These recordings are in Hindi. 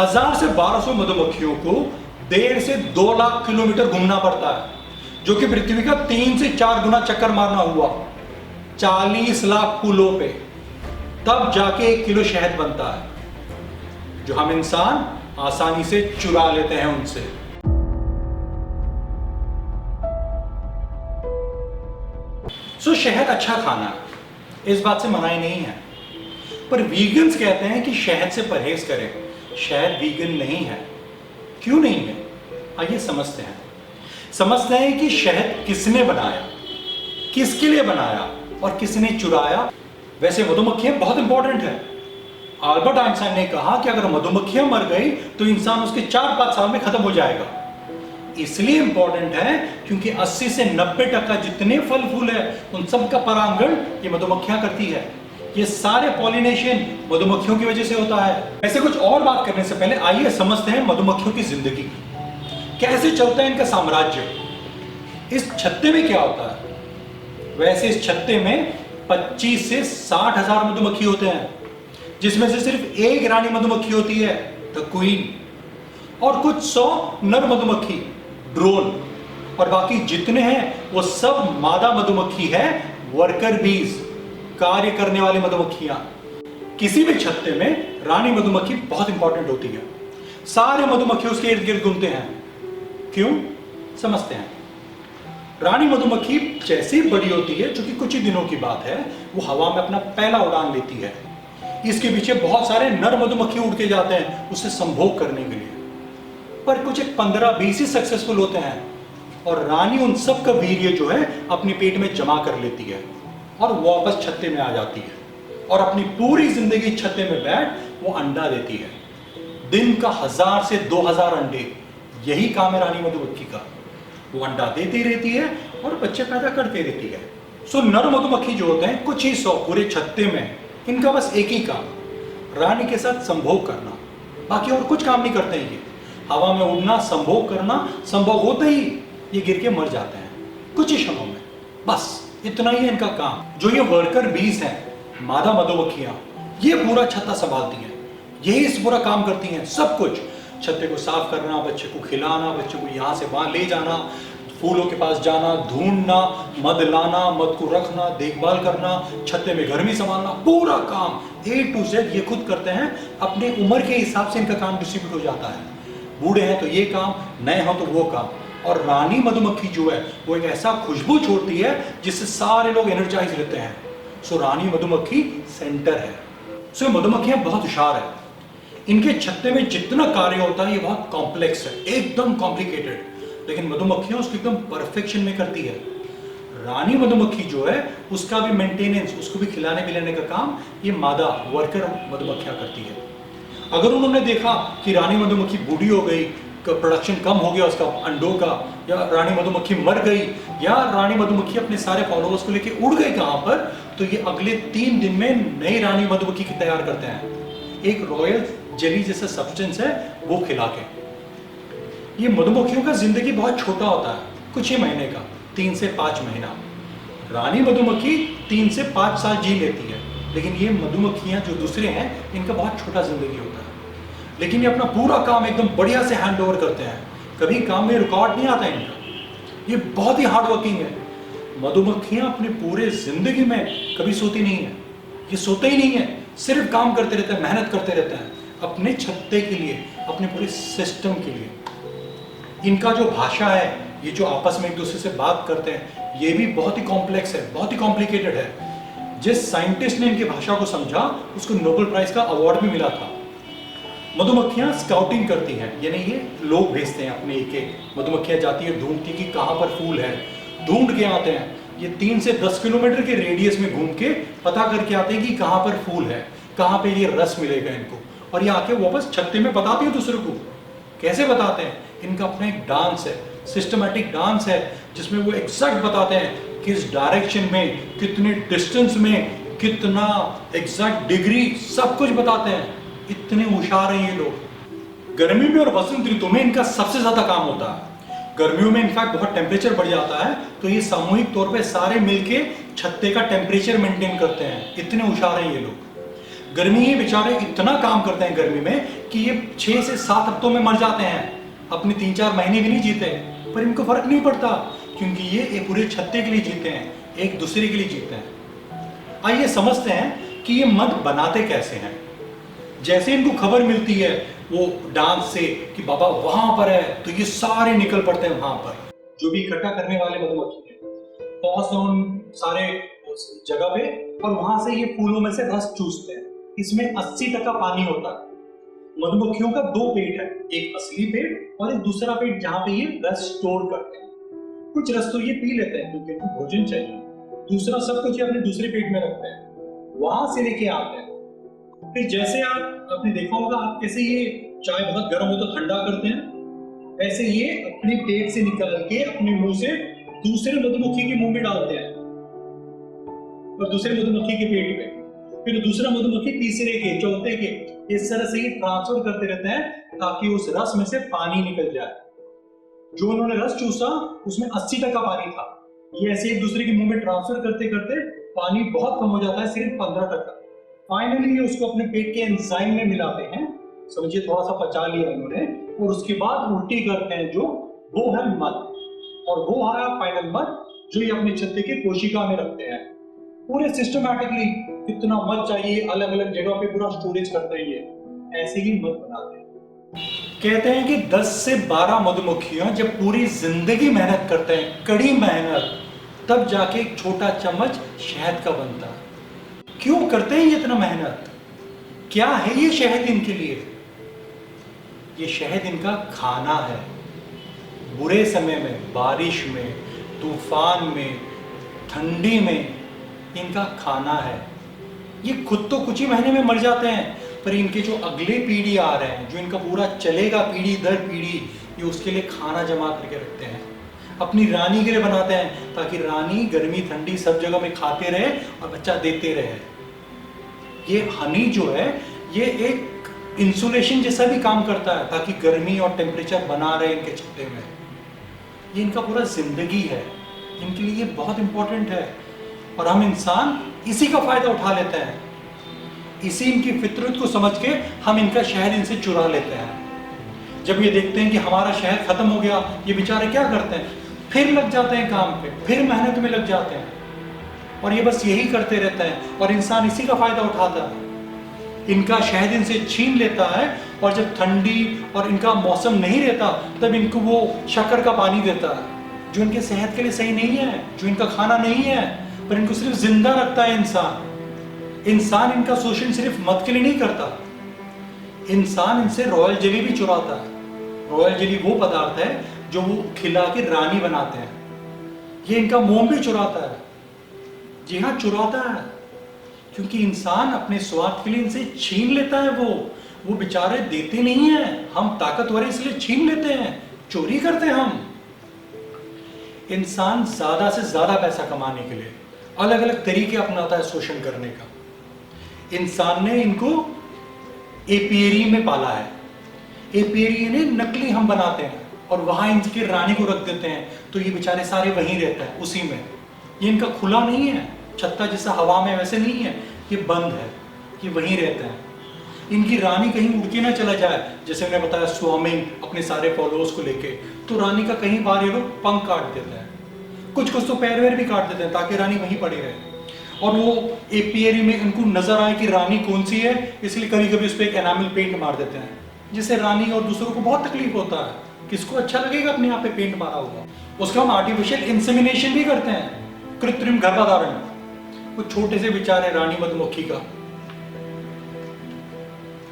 1000 से 1200 मधुमक्खियों को 1.5 से 2 लाख किलोमीटर घूमना पड़ता है, जो कि पृथ्वी का 3 से 4 गुना चक्कर मारना हुआ। 40 लाख फूलों पे तब जाके 1 किलो शहद बनता है, जो हम इंसान आसानी से चुरा लेते हैं उनसे। शहद अच्छा खाना है, इस बात से मनाही नहीं है, पर वीगन्स कहते हैं कि शहद से परहेज करें। शहद वीगन नहीं है। क्यों नहीं है? आइए समझते हैं कि शहद किसने बनाया, किसके लिए बनाया और किसने चुराया। वैसे मधुमक्खियां बहुत इंपॉर्टेंट है। अल्बर्ट आइंस्टाइन ने कहा कि अगर मधुमक्खियां मर गई तो इंसान उसके 4-5 साल में खत्म हो जाएगा। इसलिए इंपॉर्टेंट है क्योंकि 80 से 90% जितने फल फूल है उन सब का परागण ये मधुमक्खियां करती है। ये सारे पॉलिनेशन मधुमक्खियों की वजह से होता है। ऐसे कुछ और बात करने से पहले आइए समझते हैं मधुमक्खियों की जिंदगी, कैसे चलता है इनका साम्राज्य। इस छत्ते में क्या होता है? वैसे इस छत्ते में 25 से 60 हजार मधुमक्खी होते हैं, जिसमें से सिर्फ एक रानी मधुमक्खी होती है, द क्वीन, और कुछ 100 नर मधुमक्खी, ड्रोन, और बाकी जितने हैं वो सब मादा मधुमक्खी है, वर्कर बीज, कार्य करने वाली मधुमक्खियां। किसी भी छत्ते में रानी मधुमक्खी बहुत इंपॉर्टेंट होती है। सारे मधुमक्खी उसके इर्द गिर्द घूमते हैं। क्यों? समझते हैं। रानी मधुमक्खी जैसे ही बड़ी होती है, जो कि कुछ ही दिनों की बात है, वो हवा में अपना पहला उड़ान लेती है। इसके पीछे बहुत सारे नर मधुमक्खी उड़ के जाते हैं उसे संभोग करने के लिए, पर कुछ एक 15-20 ही सक्सेसफुल होते हैं, और रानी उन सब का वीर्य जो है अपने पेट में जमा कर लेती है और वापस छत्ते में आ जाती है, और अपनी पूरी जिंदगी छत्ते में बैठ वो अंडा देती है। दिन का 1000 से 2000 अंडे, यही काम है रानी मधुमक्खी का। वो अंडा देती रहती है और बच्चे पैदा करती रहती है। नर मधुमक्खी जो होते हैं कुछ ही 100 पूरे छत्ते में, इनका बस एक ही काम, रानी के साथ संभोग करना। बाकी और कुछ काम नहीं करते हैं। ये हवा में उड़ना, संभोग करना, संभोग होते ही ये गिर के मर जाते हैं कुछ ही क्षणों में। बस इतना ही है इनका काम। जो ये वर्कर बीज हैं, मादा मधुमक्खियां, ये पूरा छत्ता संभालती हैं, यही इस पूरा काम करती हैं। सब कुछ, छत्ते को साफ करना, बच्चे को खिलाना, बच्चे को यहाँ से वहां ले जाना, फूलों के पास जाना, ढूंढना, मध लाना, मध को रखना, देखभाल करना, छत्ते में गर्मी संभालना, पूरा काम A to Z ये खुद करते हैं। अपने उम्र के हिसाब से इनका काम डिस्ट्रीब्यूट हो जाता है। बूढ़े हैं तो ये काम, नए हो तो वो काम। और रानी मधुमक्खी जो है वो एक ऐसा खुशबू छोड़ती है जिससे सारे लोग एनर्जाइज रहते हैं। रानी मधुमक्खी सेंटर है। मधुमक्खियां बहुत होशियार है। इनके छत्ते में जितना कार्य होता है ये बहुत कॉम्प्लेक्स है, एकदम कॉम्प्लिकेटेड, लेकिन मधुमक्खियां उसको एकदम परफेक्शन में करती है। रानी मधुमक्खी जो है उसका भी मेंटेनेंस, उसको भी खिलाने पिलाने का काम ये मादा वर्कर मधुमक्खियां करती है। अगर उन्होंने देखा कि रानी मधुमक्खी बूढ़ी हो गई, प्रोडक्शन कम हो गया उसका अंडों का, या रानी मधुमक्खी मर गई, या रानी मधुमक्खी अपने सारे फॉलोअर्स को लेके उड़ गई कहां पर, तो ये अगले 3 दिन में नई रानी मधुमक्खी की तैयार करते हैं, एक रॉयल जेली जैसा सब्सटेंस है वो खिला के। ये मधुमक्खियों का जिंदगी बहुत छोटा होता है, कुछ ही महीने का, 3 से 5 महीना। रानी मधुमक्खी 3 से 5 साल जी लेती है, लेकिन ये मधुमक्खियां जो दूसरे हैं इनका बहुत छोटा जिंदगी होता है, लेकिन ये अपना पूरा काम एकदम बढ़िया से हैंड ओवर करते हैं। कभी काम में रिकॉर्ड नहीं आता इनका। ये बहुत ही हार्ड वर्किंग है। मधुमक्खियां अपने पूरे जिंदगी में कभी सोती नहीं है, ये सोते ही नहीं है, सिर्फ काम करते रहते हैं, मेहनत करते रहते हैं अपने छत्ते के लिए, अपने पूरे सिस्टम के लिए। इनका जो भाषा है, ये जो आपस में एक दूसरे से बात करते हैं, ये भी बहुत ही कॉम्प्लेक्स है, बहुत ही कॉम्प्लिकेटेड है। जिस साइंटिस्ट ने इनकी भाषा को समझा उसको नोबेल प्राइज का अवार्ड भी मिला था। मधुमक्खियां स्काउटिंग करती हैं, यानी ये लोग भेजते हैं अपने एक मधुमक्खियां जाती है, ढूंढती कि कहां पर फूल है, ढूंढ के आते हैं। ये 3 से 10 किलोमीटर के रेडियस में घूम के पता करके आते हैं कि कहां पर फूल है, कहां पे ये रस मिलेगा इनको, और ये आके वापस छत्ते में बताते हैं दूसरे को। कैसे बताते हैं? इनका अपना एक डांस है, सिस्टमैटिक डांस है, जिसमें वो एग्जैक्ट बताते हैं किस डायरेक्शन में, कितने डिस्टेंस में, कितना एग्जैक्ट डिग्री, सब कुछ बताते हैं। इतने होशियार हैं ये लोग। गर्मी में और वसंत ऋतु में इनका सबसे ज्यादा काम होता है। गर्मियों में इनफैक्ट बहुत टेम्परेचर बढ़ जाता है, तो ये सामूहिक तौर पे सारे मिलके छत्ते का टेम्परेचर मेंटेन करते हैं। इतने होशियार हैं ये लोग। गर्मी ही बेचारे इतना काम करते हैं गर्मी में कि ये 6 से 7 हफ्तों में मर जाते हैं, अपने 3-4 महीने भी नहीं जीते, पर इनको फर्क नहीं पड़ता क्योंकि ये एक पूरे छत्ते के लिए जीते हैं, एक दूसरे के लिए जीते हैं। आइए समझते हैं कि ये मद बनाते कैसे हैं। जैसे इनको खबर मिलती है वो डांस से कि बाबा वहां पर है, तो ये सारे निकल पड़ते हैं वहां पर, जो भी इकट्ठा करने वाले मधुमक्खी हैं, पहुंचते हैं उन सारे जगह पे और वहां से ये फूलों में से रस चूसते हैं। इसमें 80% पानी होता है। मधुमक्खियों का 2 पेट है, एक असली पेट और एक दूसरा पेट जहां पे ये रस स्टोर करते हैं। कुछ रस तो ये पी लेते हैं क्योंकि इनको भोजन चाहिए, दूसरा सब कुछ ये अपने दूसरे पेट में रखते हैं, वहां से लेके आते हैं। फिर जैसे आपने देखा होगा, आप कैसे ये चाय बहुत गर्म हो तो ठंडा करते हैं, ऐसे ये अपने पेट से निकल के अपने मुंह से दूसरे मधुमक्खी के मुंह में डालते हैं और दूसरे मधुमक्खी के पेट में, फिर दूसरा मधुमक्खी तीसरे के, चौथे के, इस तरह से ये ट्रांसफर करते रहते हैं ताकि उस रस में से पानी निकल जाए। जो उन्होंने रस चूसा उसमें 80% पानी था, ये ऐसे एक दूसरे के मुंह में ट्रांसफर करते करते पानी बहुत कम हो जाता है, सिर्फ 15%। फाइनली ये उसको अपने पेट के एंजाइम में मिलाते हैं, समझिए थोड़ा सा पचा लिया उन्होंने, और उसके बाद उल्टी करते हैं, जो वो है मद, और वो हमारा फाइनल मद जो ये अपने छत्ते के कोशिका में रखते हैं। पूरे सिस्टमैटिकली कितना मद चाहिए, अलग अलग जगह पे पूरा स्टोरेज करते हैं, ये ऐसे ही मद बनाते हैं। कहते हैं कि 10 से 12 मधुमक्खियां जब पूरी जिंदगी मेहनत करते हैं, कड़ी मेहनत, तब जाके एक छोटा चम्मच शहद का बनता है। क्यों करते हैं ये इतना मेहनत? क्या है ये शहद इनके लिए? ये शहद इनका खाना है। बुरे समय में, बारिश में, तूफान में, ठंडी में इनका खाना है। ये खुद तो कुछ ही महीने में मर जाते हैं, पर इनके जो अगले पीढ़ी आ रहे हैं, जो इनका पूरा चलेगा पीढ़ी दर पीढ़ी, ये उसके लिए खाना जमा करके रखते हैं, अपनी रानी के लिए बनाते हैं ताकि रानी गर्मी ठंडी सब जगह में खाते रहे और बच्चा देते रहे। ये हनी जो है ये एक इंसुलेशन जैसा भी काम करता है ताकि गर्मी और टेम्परेचर बना रहे इनके छत्ते में। ये इनका पूरा जिंदगी है, इनके लिए ये बहुत इंपॉर्टेंट है और हम इंसान इसी का फायदा उठा लेते हैं। इसी इनकी फितरत को समझ के हम इनका शहद इनसे चुरा लेते हैं। जब ये देखते हैं कि हमारा शहद खत्म हो गया, ये बेचारे क्या करते हैं, फिर लग जाते हैं काम पे, फिर मेहनत में लग जाते हैं और ये बस यही करते रहते हैं और इंसान इसी का फायदा उठाता है। इनका शहद इनसे छीन लेता है और जब ठंडी और इनका मौसम नहीं रहता तब इनको वो शक्कर का पानी देता है जो इनके सेहत के लिए सही नहीं है, जो इनका खाना नहीं है, पर इनको सिर्फ जिंदा रखता है। इंसान इनका शोषण सिर्फ मद के लिए नहीं करता, इंसान इनसे रॉयल जेली भी चुराता है। रॉयल जेली वो पदार्थ है जो वो खिला के रानी बनाते हैं। ये इनका मोम भी चुराता है, जी हाँ चुराता है, क्योंकि इंसान अपने स्वार्थ के लिए इनसे छीन लेता है। वो बेचारे देते नहीं है, हम ताकतवर इसलिए छीन लेते हैं, चोरी करते हैं हम। इंसान ज्यादा से ज्यादा पैसा कमाने के लिए अलग अलग तरीके अपनाता है शोषण करने का। इंसान ने इनको एपियरी में पाला है, एपियरी ने नकली हम बनाते हैं और वहां इनकी रानी को रख देते हैं, तो ये बेचारे सारे वहीं रहते हैं उसी में। ये इनका खुला नहीं है, छत्ता जैसा हवा में वैसे नहीं है, ये बंद है, ये वहीं रहते हैं। इनकी रानी कहीं उड़ के ना चला जाए, जैसे मैंने बताया स्वामिंग अपने सारे फॉलोअर्स को लेके, तो रानी का कहीं बार ये लोग पंख काट देते हैं, कुछ तो पैर वैर भी काट देते हैं ताकि रानी वहीं पड़ी रहे। और वो एपियरी में इनको नजर आए कि रानी कौन सी है, इसलिए कभी कभी उस पर एक एनामल पेंट मार देते हैं, जिससे रानी और दूसरों को बहुत तकलीफ होता है। किसको अच्छा लगेगा अपने यहाँ पे पेंट मारा हुआ। उसका हम आर्टिफिशियल इंसेमिनेशन भी करते हैं, कृत्रिम गर्भाधारण, वो छोटे से बेचारे रानी मधुमक्खी का,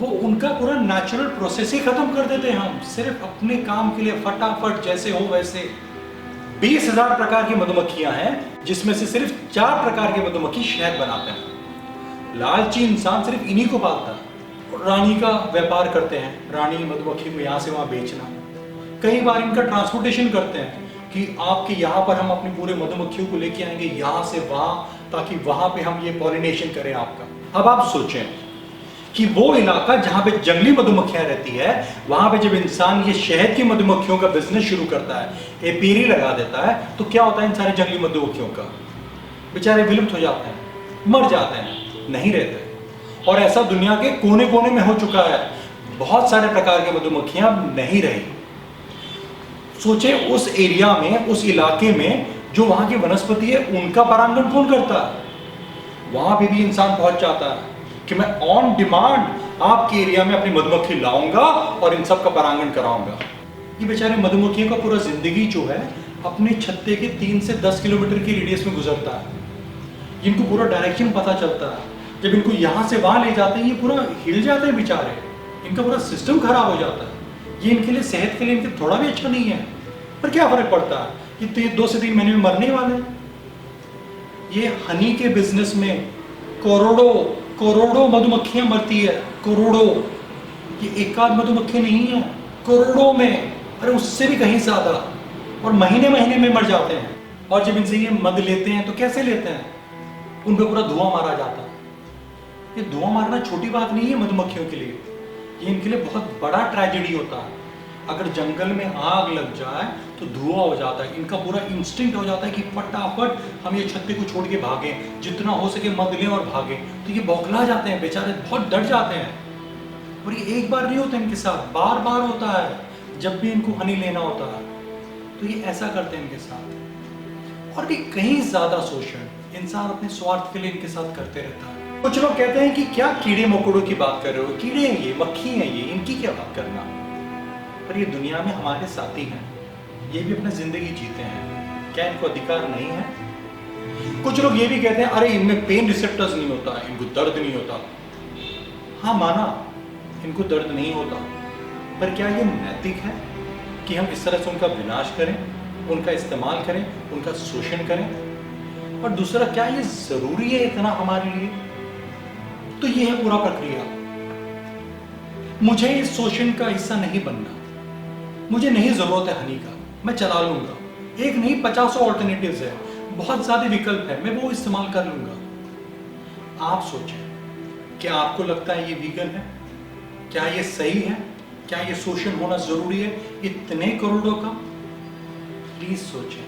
वो उनका पूरा नेचुरल प्रोसेस ही खत्म कर देते हैं हम, सिर्फ अपने काम के लिए फटाफट जैसे हो वैसे। 20,000 प्रकार की मधुमक्खियां हैं, जिसमें से सिर्फ 4 प्रकार के मधुमक्खी शहद बनाते हैं। लालची इंसान सिर्फ इन्हीं को पालता है। रानी का व्यापार करते हैं, रानी मधुमक्खी को यहाँ से वहाँ बेचना। कई बार इनका ट्रांसपोर्टेशन करते हैं कि आपके यहाँ पर हम अपनी पूरे मधुमक्खियों को लेके आएंगे यहाँ से वहाँ, ताकि वहाँ पे हम ये पॉलिनेशन करें आपका। अब आप सोचें कि वो इलाका जहाँ पे जंगली मधुमक्खियां रहती है, वहां पे जब इंसान ये शहद की मधुमक्खियों का बिजनेस शुरू करता है, एपीरी लगा देता है, तो क्या होता है इन सारे जंगली मधुमक्खियों का? बेचारे विलुप्त हो जाते हैं, मर जाते हैं, नहीं रहते। और ऐसा दुनिया के कोने कोने में हो चुका है। बहुत सारे प्रकार के मधुमक्खियां अब नहीं रही। सोचे उस एरिया में, उस इलाके में जो वहां की वनस्पति है उनका परागण कौन करता है? वहां पे भी इंसान पहुंच जाता है कि मैं ऑन डिमांड आपके एरिया में अपनी मधुमक्खी लाऊंगा और इन सब का परागण कराऊंगा। ये बेचारे मधुमक्खियों का पूरा जिंदगी जो है अपने छत्ते के 3 से 10 किलोमीटर की रेडियस में गुजरता है। इनको पूरा डायरेक्शन पता चलता है। जब इनको यहाँ से वहाँ ले जाते हैं ये पूरा हिल जाते हैं बेचारे, इनका पूरा सिस्टम खराब हो जाता है। ये इनके लिए, सेहत के लिए इनके थोड़ा भी अच्छा नहीं है। पर क्या फर्क पड़ता है, ये तो 2 से 3 महीने में मरने वाले हैं। ये हनी के बिजनेस में करोड़ों करोड़ों मधुमक्खियां मरती है, करोड़ों। ये एक आध मधुमक्खी नहीं है, करोड़ों में, अरे उससे भी कहीं ज्यादा, और महीने महीने में मर जाते हैं। और जब इनसे ये मध लेते हैं तो कैसे लेते हैं? उन पर पूरा धुआं मारा जाता है। ये धुआं मारना छोटी बात नहीं है मधुमक्खियों के लिए, ये इनके लिए बहुत बड़ा ट्रेजेडी होता है। अगर जंगल में आग लग जाए तो धुआं हो जाता है, इनका पूरा इंस्टिंक्ट हो जाता है कि फटाफट हम ये छत्ते को छोड़ के भागें, जितना हो सके मध लें और भागें। तो ये बौखला जाते हैं बेचारे, बहुत डर जाते हैं। और ये एक बार नहीं होता इनके साथ, बार बार होता है। जब भी इनको हनी लेना होता है तो ये ऐसा करते हैं इनके साथ। और भी कहीं ज्यादा शोषण इंसान अपने स्वार्थ के लिए इनके साथ करते रहता है। कुछ लोग कहते हैं कि क्या कीड़े मकोड़ों की बात कर रहे हो, कीड़े हैं ये, मक्खी हैं ये, इनकी क्या बात करना। पर ये दुनिया में हमारे साथी हैं, ये भी अपनी जिंदगी जीते हैं, क्या इनको अधिकार नहीं है? कुछ लोग ये भी कहते हैं अरे इनमें पेन रिसेप्टर्स नहीं होता, इनको दर्द नहीं होता। हाँ माना, इनको दर्द नहीं होता, पर क्या ये नैतिक है कि हम इस तरह से उनका विनाश करें, उनका इस्तेमाल करें, उनका शोषण करें? और दूसरा, क्या ये जरूरी है इतना हमारे लिए? तो ये है पूरा प्रक्रिया। मुझे इस शोषण का हिस्सा नहीं बनना, मुझे नहीं जरूरत है हनी का, मैं चला लूंगा। एक नहीं 50 ऑल्टरनेटिव्स है, बहुत ज्यादा विकल्प है, मैं वो इस्तेमाल कर लूंगा। आप सोचें, क्या आपको लगता है ये वीगन है? क्या ये सही है? क्या ये शोषण होना जरूरी है इतने करोड़ों का? प्लीज सोचें।